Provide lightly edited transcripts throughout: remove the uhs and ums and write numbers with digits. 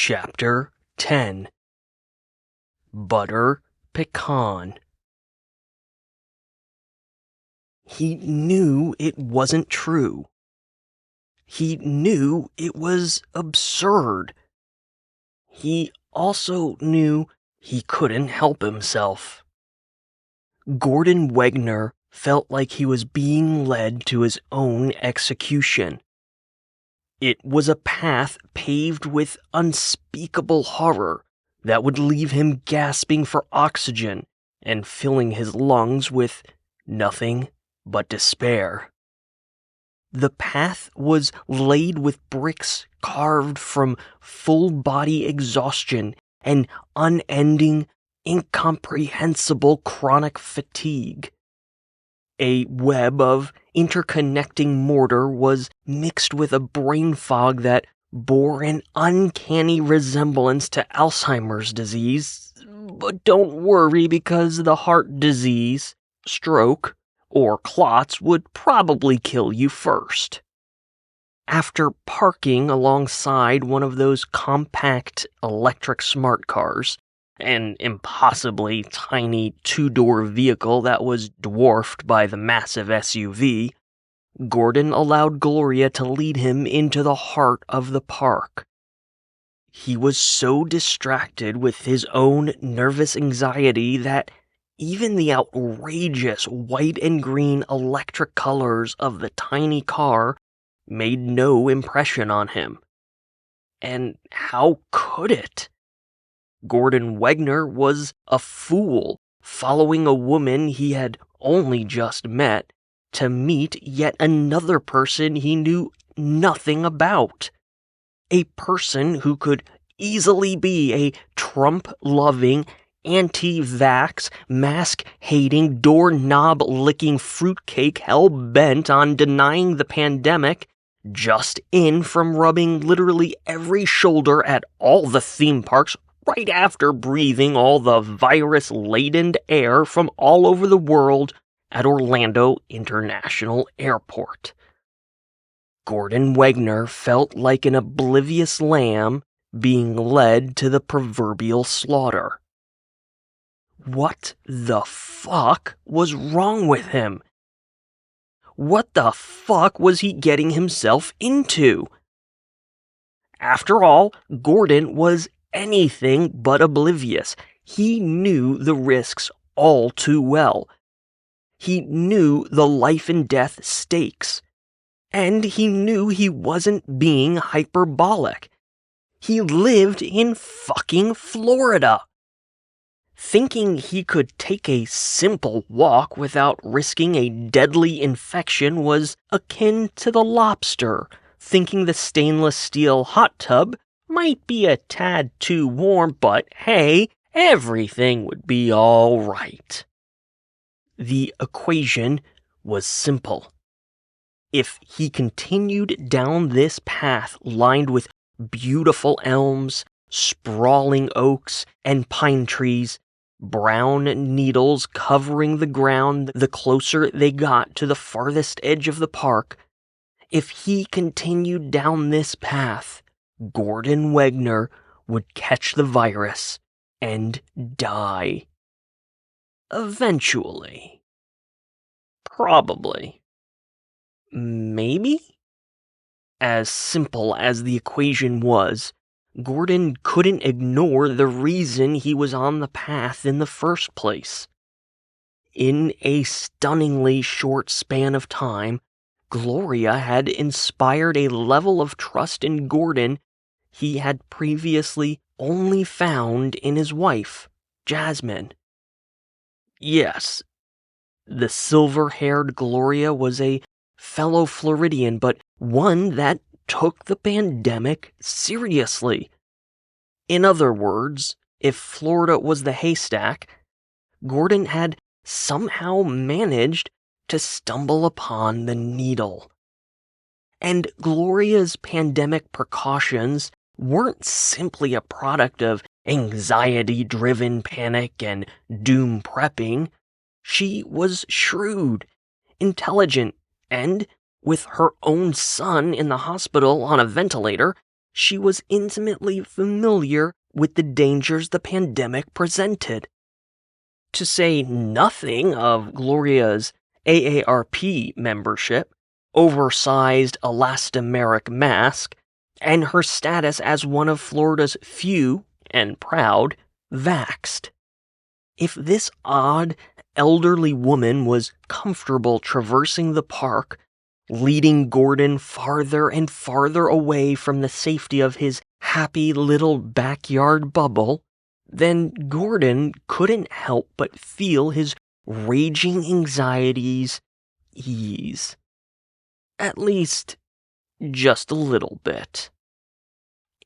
Chapter 10 Butter Pecan. He knew it wasn't true. He knew it was absurd. He also knew he couldn't help himself. Gordon Wegner felt like he was being led to his own execution. It was a path paved with unspeakable horror that would leave him gasping for oxygen and filling his lungs with nothing but despair. The path was laid with bricks carved from full-body exhaustion and unending, incomprehensible chronic fatigue. A web of interconnecting mortar was mixed with a brain fog that bore an uncanny resemblance to Alzheimer's disease. But don't worry, because the heart disease, stroke, or clots would probably kill you first. After parking alongside one of those compact electric smart cars, an impossibly tiny two-door vehicle that was dwarfed by the massive SUV, Gordon allowed Gloria to lead him into the heart of the park. He was so distracted with his own nervous anxiety that even the outrageous white and green electric colors of the tiny car made no impression on him. And how could it? Gordon Wegner was a fool, following a woman he had only just met to meet yet another person he knew nothing about. A person who could easily be a Trump-loving, anti-vax, mask-hating, doorknob-licking fruitcake hell-bent on denying the pandemic, just in from rubbing literally every shoulder at all the theme parks right after breathing all the virus-laden air from all over the world at Orlando International Airport. Gordon Wegner felt like an oblivious lamb being led to the proverbial slaughter. What the fuck was wrong with him? What the fuck was he getting himself into? After all, Gordon was anything but oblivious. He knew the risks all too well. He knew the life and death stakes. And he knew he wasn't being hyperbolic. He lived in fucking Florida. Thinking he could take a simple walk without risking a deadly infection was akin to the lobster thinking the stainless steel hot tub might be a tad too warm, but hey, everything would be all right. The equation was simple. If he continued down this path lined with beautiful elms, sprawling oaks, and pine trees, brown needles covering the ground the closer they got to the farthest edge of the park, if he continued down this path, Gordon Wegner would catch the virus and die. Eventually. Probably. Maybe? As simple as the equation was, Gordon couldn't ignore the reason he was on the path in the first place. In a stunningly short span of time, Gloria had inspired a level of trust in Gordon he had previously only found in his wife, Jasmine. Yes, the silver-haired Gloria was a fellow Floridian, but one that took the pandemic seriously. In other words, if Florida was the haystack, Gordon had somehow managed to stumble upon the needle. And Gloria's pandemic precautions weren't simply a product of anxiety-driven panic and doom prepping. She was shrewd, intelligent, and, with her own son in the hospital on a ventilator, She was intimately familiar with the dangers the pandemic presented. To say nothing of Gloria's AARP membership, oversized elastomeric mask, and her status as one of Florida's few, and proud, vaxxed. If this odd, elderly woman was comfortable traversing the park, leading Gordon farther and farther away from the safety of his happy little backyard bubble, then Gordon couldn't help but feel his raging anxieties ease. At least, just a little bit.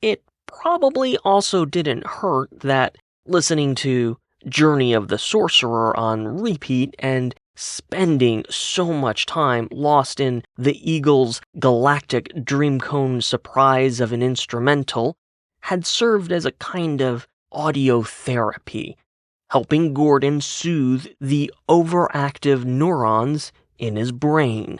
It probably also didn't hurt that listening to Journey of the Sorcerer on repeat and spending so much time lost in the Eagles' galactic dreamcone surprise of an instrumental had served as a kind of audio therapy, helping Gordon soothe the overactive neurons in his brain.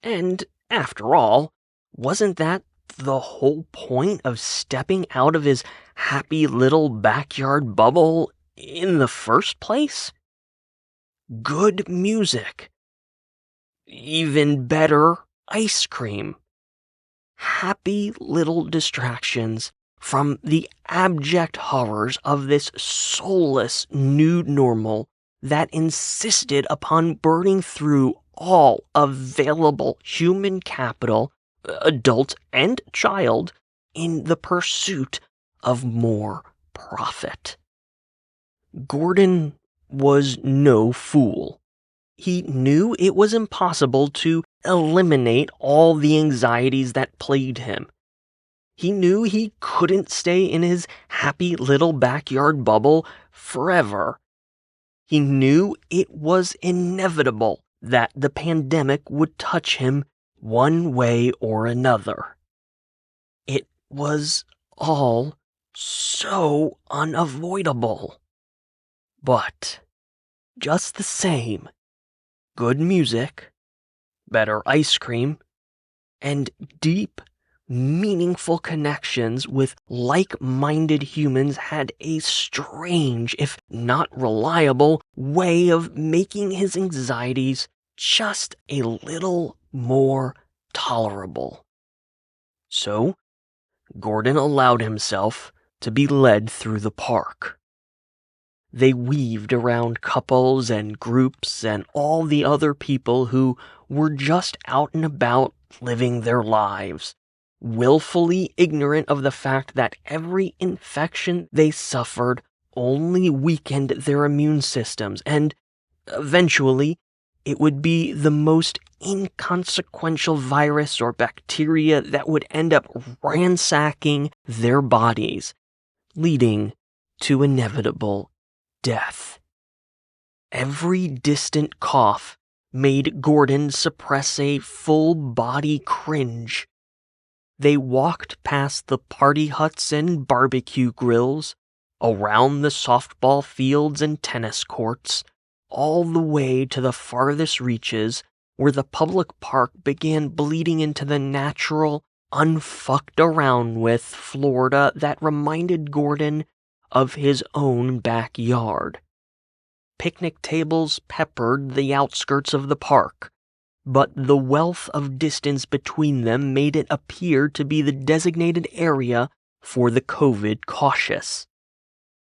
And after all, wasn't that the whole point of stepping out of his happy little backyard bubble in the first place? Good music. Even better, ice cream. Happy little distractions from the abject horrors of this soulless new normal that insisted upon burning through all available human capital, adult and child, in the pursuit of more profit. Gordon was no fool. He knew it was impossible to eliminate all the anxieties that plagued him. He knew he couldn't stay in his happy little backyard bubble forever. He knew it was inevitable that the pandemic would touch him one way or another. It was all so unavoidable. But, just the same, good music, better ice cream, and deep, meaningful connections with like-minded humans had a strange, if not reliable, way of making his anxieties just a little more tolerable. So, Gordon allowed himself to be led through the park. They weaved around couples and groups and all the other people who were just out and about living their lives, willfully ignorant of the fact that every infection they suffered only weakened their immune systems, and eventually it would be the most inconsequential virus or bacteria that would end up ransacking their bodies, leading to inevitable death. Every distant cough made Gordon suppress a full-body cringe. They walked past the party huts and barbecue grills, around the softball fields and tennis courts, all the way to the farthest reaches where the public park began bleeding into the natural, unfucked around with Florida that reminded Gordon of his own backyard. Picnic tables peppered the outskirts of the park, but the wealth of distance between them made it appear to be the designated area for the COVID cautious.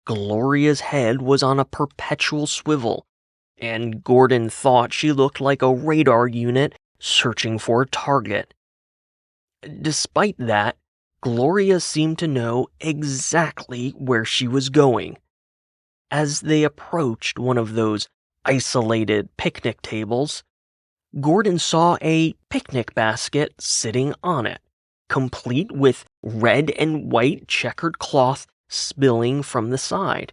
Gloria's head was on a perpetual swivel, and Gordon thought she looked like a radar unit searching for a target. Despite that, Gloria seemed to know exactly where she was going. As they approached one of those isolated picnic tables, Gordon saw a picnic basket sitting on it, complete with red and white checkered cloth spilling from the side.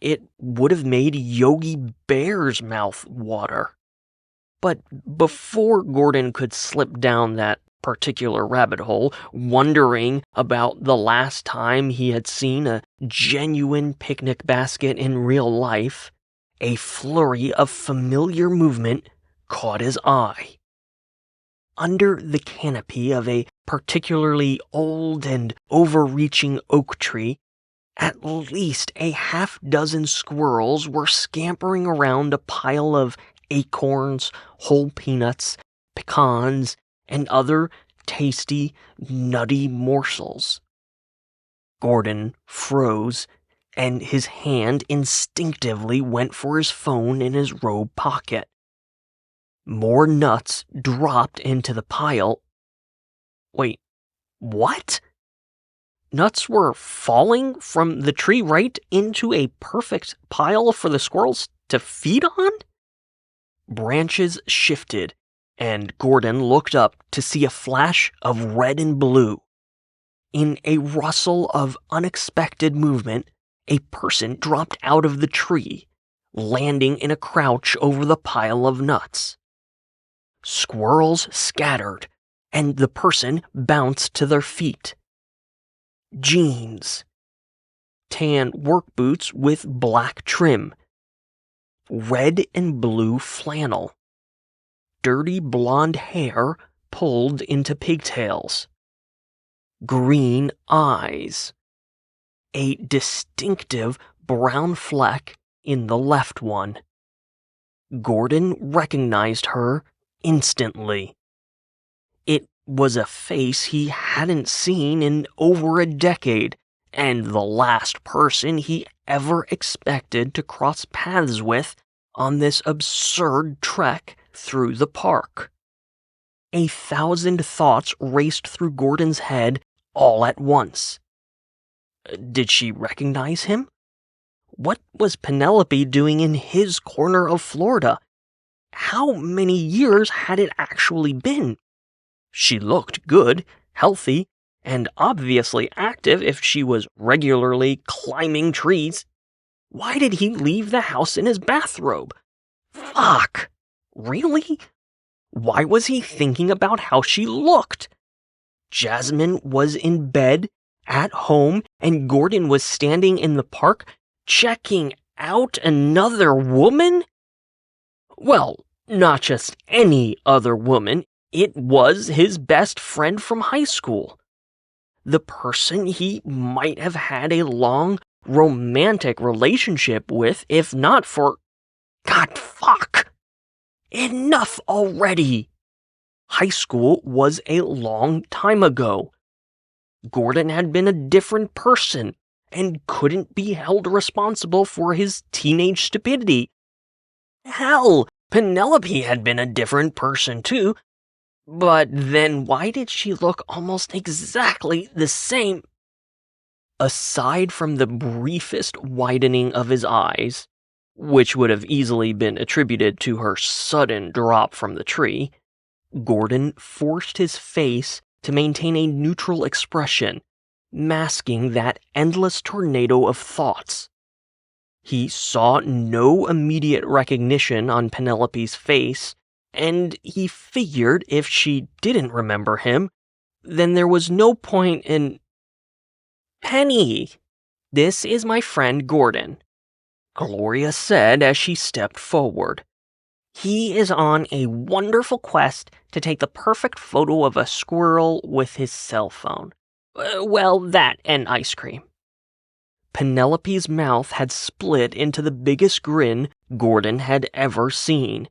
It would have made Yogi Bear's mouth water. But before Gordon could slip down that particular rabbit hole, wondering about the last time he had seen a genuine picnic basket in real life, a flurry of familiar movement caught his eye. Under the canopy of a particularly old and overreaching oak tree, at least a half-dozen squirrels were scampering around a pile of acorns, whole peanuts, pecans, and other tasty, nutty morsels. Gordon froze, and his hand instinctively went for his phone in his robe pocket. More nuts dropped into the pile. Wait, what? Nuts were falling from the tree right into a perfect pile for the squirrels to feed on? Branches shifted, and Gordon looked up to see a flash of red and blue. In a rustle of unexpected movement, a person dropped out of the tree, landing in a crouch over the pile of nuts. Squirrels scattered, and the person bounced to their feet. Jeans, tan work boots with black trim, red and blue flannel, dirty blonde hair pulled into pigtails, green eyes, a distinctive brown fleck in the left one. Gordon recognized her instantly. It was a face he hadn't seen in over a decade, and the last person he ever expected to cross paths with on this absurd trek through the park. 1,000 thoughts raced through Gordon's head all at once. Did she recognize him? What was Penelope doing in his corner of Florida? How many years had it actually been? She looked good, healthy, and obviously active if she was regularly climbing trees. Why did he leave the house in his bathrobe? Fuck! Really? Why was he thinking about how she looked? Jasmine was in bed, at home, and Gordon was standing in the park, checking out another woman? Well, not just any other woman. It was his best friend from high school. The person he might have had a long, romantic relationship with, if not for... God, fuck! Enough already! High school was a long time ago. Gordon had been a different person and couldn't be held responsible for his teenage stupidity. Hell, Penelope had been a different person too. But then why did she look almost exactly the same? Aside from the briefest widening of his eyes, which would have easily been attributed to her sudden drop from the tree, Gordon forced his face to maintain a neutral expression, masking that endless tornado of thoughts. He saw no immediate recognition on Penelope's face, and he figured if she didn't remember him, then there was no point in... Penny! This is my friend Gordon, Gloria said as she stepped forward. He is on a wonderful quest to take the perfect photo of a squirrel with his cell phone. Well, that and ice cream. Penelope's mouth had split into the biggest grin Gordon had ever seen.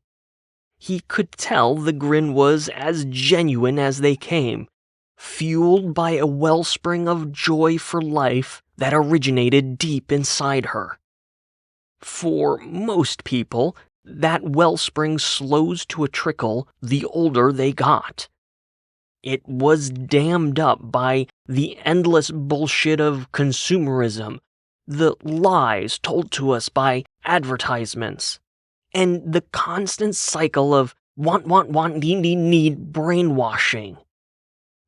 He could tell the grin was as genuine as they came, fueled by a wellspring of joy for life that originated deep inside her. For most people, that wellspring slows to a trickle the older they got. It was dammed up by the endless bullshit of consumerism, the lies told to us by advertisements, and the constant cycle of want, need brainwashing.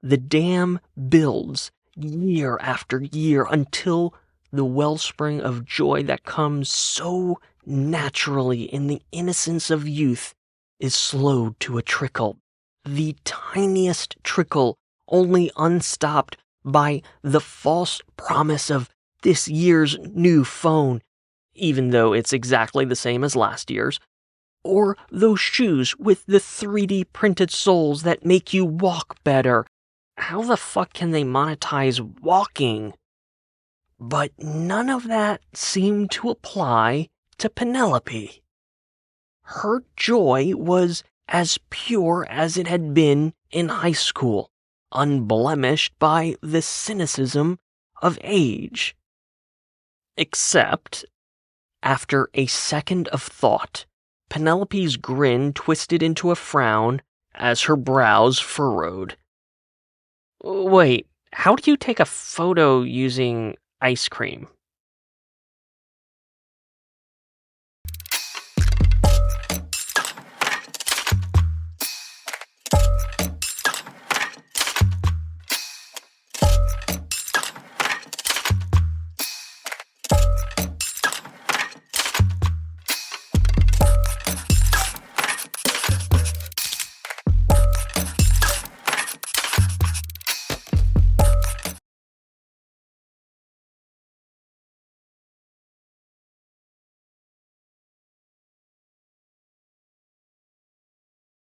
The dam builds year after year until the wellspring of joy that comes so naturally in the innocence of youth is slowed to a trickle. The tiniest trickle, only unstopped by the false promise of this year's new phone, even though it's exactly the same as last year's, or those shoes with the 3D printed soles that make you walk better, How the fuck can they monetize walking? But none of that seemed to apply to Penelope. Her joy was as pure as it had been in high school, unblemished by the cynicism of age. Except, after a second of thought, Penelope's grin twisted into a frown as her brows furrowed. Wait, how do you take a photo using ice cream?